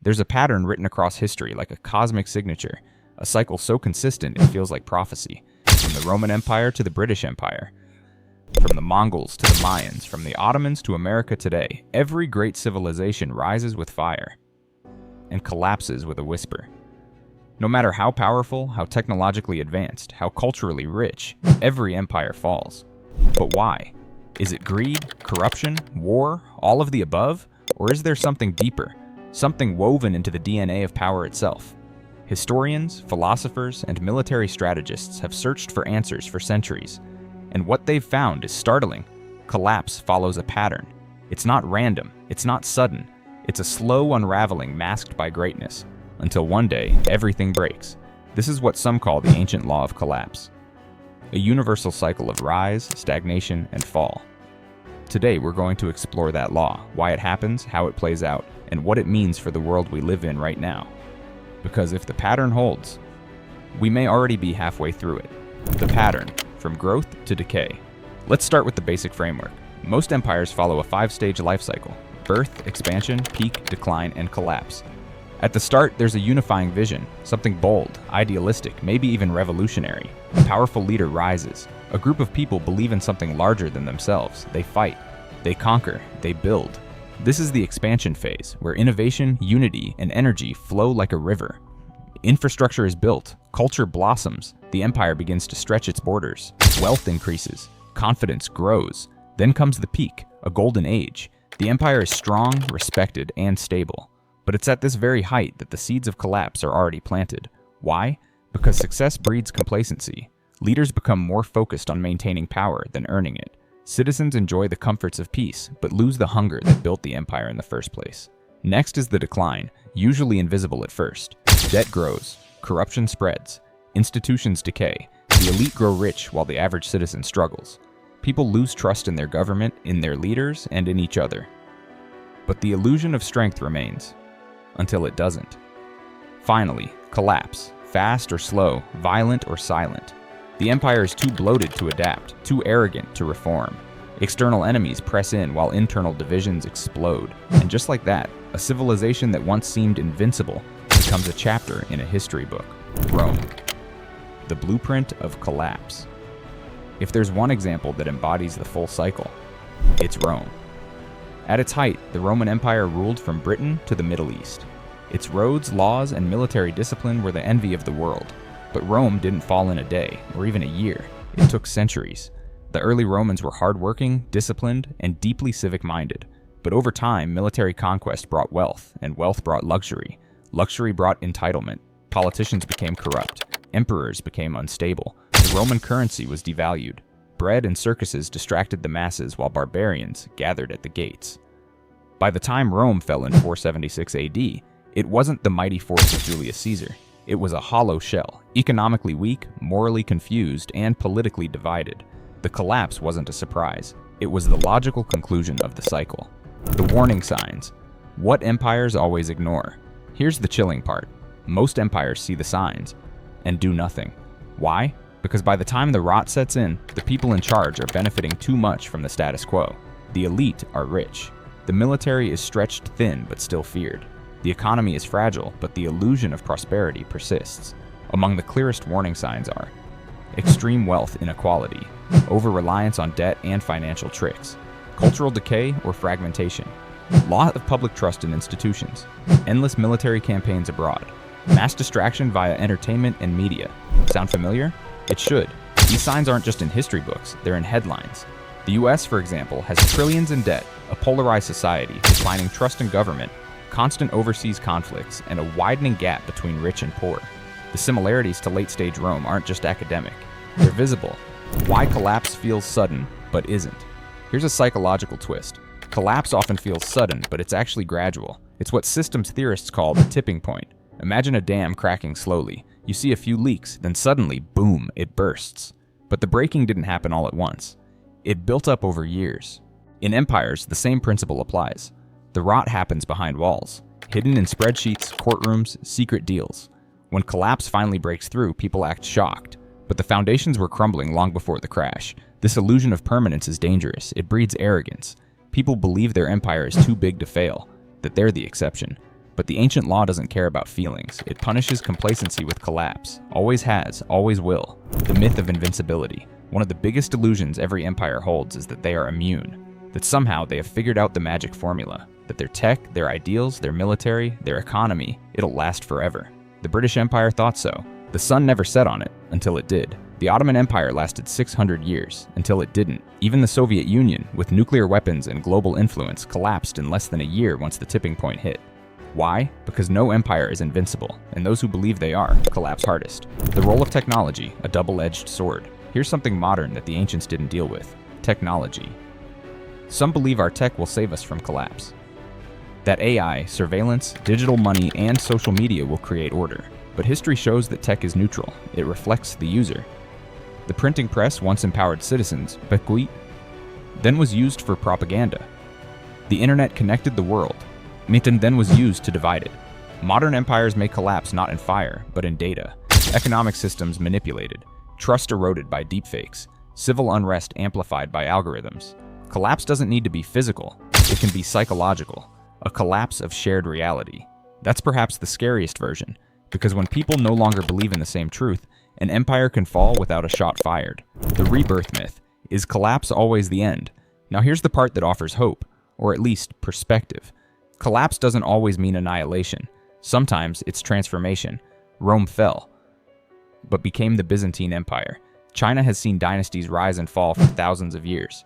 There's a pattern written across history like a cosmic signature, a cycle so consistent it feels like prophecy. From the Roman Empire to the British Empire, from the Mongols to the Mayans, from the Ottomans to America today, every great civilization rises with fire and collapses with a whisper. No matter how powerful, how technologically advanced, how culturally rich, every empire falls. But why? Is it greed, corruption, war, all of the above? Or is there something deeper, something woven into the DNA of power itself? Historians, philosophers, and military strategists have searched for answers for centuries, and what they've found is startling. Collapse follows a pattern. It's not random, it's not sudden, it's a slow unraveling masked by greatness, until one day, everything breaks. This is what some call the ancient law of collapse, a universal cycle of rise, stagnation, and fall. Today, we're going to explore that law, why it happens, how it plays out, and what it means for the world we live in right now. Because if the pattern holds, we may already be halfway through it. The pattern, from growth to decay. Let's start with the basic framework. Most empires follow a 5-stage life cycle: birth, expansion, peak, decline, and collapse. At the start, there's a unifying vision, something bold, idealistic, maybe even revolutionary. A powerful leader rises. A group of people believe in something larger than themselves. They fight, they conquer, they build. This is the expansion phase, where innovation, unity, and energy flow like a river. Infrastructure is built, culture blossoms, the empire begins to stretch its borders, wealth increases, confidence grows. Then comes the peak, a golden age. The empire is strong, respected, and stable. But it's at this very height that the seeds of collapse are already planted. Why? Because success breeds complacency. Leaders become more focused on maintaining power than earning it. Citizens enjoy the comforts of peace, but lose the hunger that built the empire in the first place. Next is the decline, usually invisible at first. Debt grows, corruption spreads, institutions decay, the elite grow rich while the average citizen struggles. People lose trust in their government, in their leaders, and in each other. But the illusion of strength remains, until it doesn't. Finally, collapse, fast or slow, violent or silent. The empire is too bloated to adapt, too arrogant to reform. External enemies press in while internal divisions explode. And just like that, a civilization that once seemed invincible becomes a chapter in a history book. Rome. The blueprint of collapse. If there's one example that embodies the full cycle, it's Rome. At its height, the Roman Empire ruled from Britain to the Middle East. Its roads, laws, and military discipline were the envy of the world. But Rome didn't fall in a day, or even a year. It took centuries. The early Romans were hardworking, disciplined, and deeply civic-minded. But over time, military conquest brought wealth, and wealth brought luxury. Luxury brought entitlement. Politicians became corrupt. Emperors became unstable. The Roman currency was devalued. Bread and circuses distracted the masses while barbarians gathered at the gates. By the time Rome fell in 476 AD, it wasn't the mighty force of Julius Caesar. It was a hollow shell, economically weak, morally confused, and politically divided. The collapse wasn't a surprise. It was the logical conclusion of the cycle. The warning signs. What empires always ignore. Here's the chilling part. Most empires see the signs and do nothing. Why? Because by the time the rot sets in, the people in charge are benefiting too much from the status quo. The elite are rich. The military is stretched thin but still feared. The economy is fragile, but the illusion of prosperity persists. Among the clearest warning signs are extreme wealth inequality, over-reliance on debt and financial tricks, cultural decay or fragmentation, loss of public trust in institutions, endless military campaigns abroad, mass distraction via entertainment and media. Sound familiar? It should. These signs aren't just in history books, they're in headlines. The US, for example, has trillions in debt, a polarized society, declining trust in government, constant overseas conflicts, and a widening gap between rich and poor. The similarities to late-stage Rome aren't just academic. They're visible. Why collapse feels sudden, but isn't. Here's a psychological twist. Collapse often feels sudden, but it's actually gradual. It's what systems theorists call the tipping point. Imagine a dam cracking slowly. You see a few leaks, then suddenly, boom, it bursts. But the breaking didn't happen all at once. It built up over years. In empires, the same principle applies. The rot happens behind walls, hidden in spreadsheets, courtrooms, secret deals. When collapse finally breaks through, people act shocked. But the foundations were crumbling long before the crash. This illusion of permanence is dangerous. It breeds arrogance. People believe their empire is too big to fail, that they're the exception. But the ancient law doesn't care about feelings. It punishes complacency with collapse. Always has, always will. The myth of invincibility. One of the biggest illusions every empire holds is that they are immune. That somehow they have figured out the magic formula. That their tech, their ideals, their military, their economy, it'll last forever. The British Empire thought so. The sun never set on it, until it did. The Ottoman Empire lasted 600 years, until it didn't. Even the Soviet Union, with nuclear weapons and global influence, collapsed in less than a year once the tipping point hit. Why? Because no empire is invincible, and those who believe they are collapse hardest. The role of technology, a double-edged sword. Here's something modern that the ancients didn't deal with. Technology. Some believe our tech will save us from collapse. That AI, surveillance, digital money, and social media will create order. But history shows that tech is neutral. It reflects the user. The printing press once empowered citizens, then was used for propaganda. The internet connected the world. Mitten then was used to divide it. Modern empires may collapse not in fire, but in data. Economic systems manipulated. Trust eroded by deepfakes. Civil unrest amplified by algorithms. Collapse doesn't need to be physical. It can be psychological. A collapse of shared reality. That's perhaps the scariest version, because when people no longer believe in the same truth, an empire can fall without a shot fired. The rebirth myth. Is collapse always the end? Now here's the part that offers hope, or at least perspective. Collapse doesn't always mean annihilation. Sometimes it's transformation. Rome fell, but became the Byzantine Empire. China has seen dynasties rise and fall for thousands of years,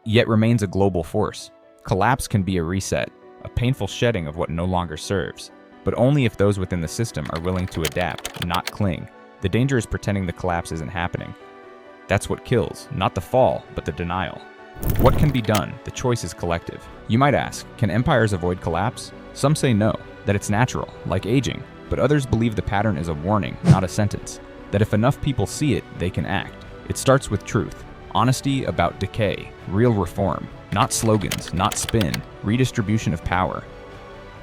yet remains a global force. Collapse can be a reset, a painful shedding of what no longer serves, but only if those within the system are willing to adapt, not cling. The danger is pretending the collapse isn't happening. That's what kills, not the fall, but the denial. What can be done? The choice is collective. You might ask, can empires avoid collapse? Some say no, that it's natural, like aging, but others believe the pattern is a warning, not a sentence. That if enough people see it, they can act. It starts with truth, honesty about decay, real reform, not slogans, not spin, redistribution of power.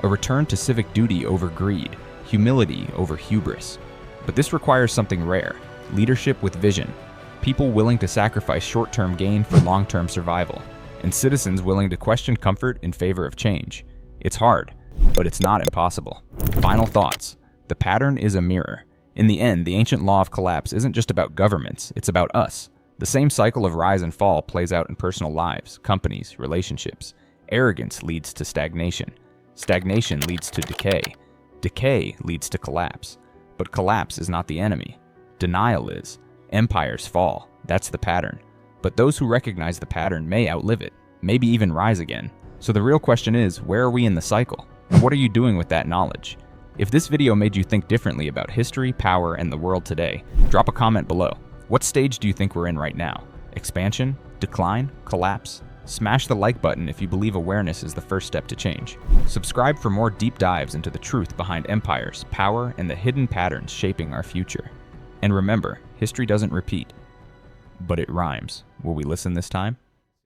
A return to civic duty over greed, humility over hubris. But this requires something rare, leadership with vision. People willing to sacrifice short-term gain for long-term survival, and citizens willing to question comfort in favor of change. It's hard, but it's not impossible. Final thoughts. The pattern is a mirror. In the end, the ancient law of collapse isn't just about governments, it's about us. The same cycle of rise and fall plays out in personal lives, companies, relationships. Arrogance leads to stagnation. Stagnation leads to decay. Decay leads to collapse. But collapse is not the enemy. Denial is. Empires fall. That's the pattern. But those who recognize the pattern may outlive it, maybe even rise again. So the real question is, where are we in the cycle? And what are you doing with that knowledge? If this video made you think differently about history, power, and the world today, drop a comment below. What stage do you think we're in right now? Expansion? Decline? Collapse? Smash the like button if you believe awareness is the first step to change. Subscribe for more deep dives into the truth behind empires, power, and the hidden patterns shaping our future. And remember, history doesn't repeat, but it rhymes. Will we listen this time?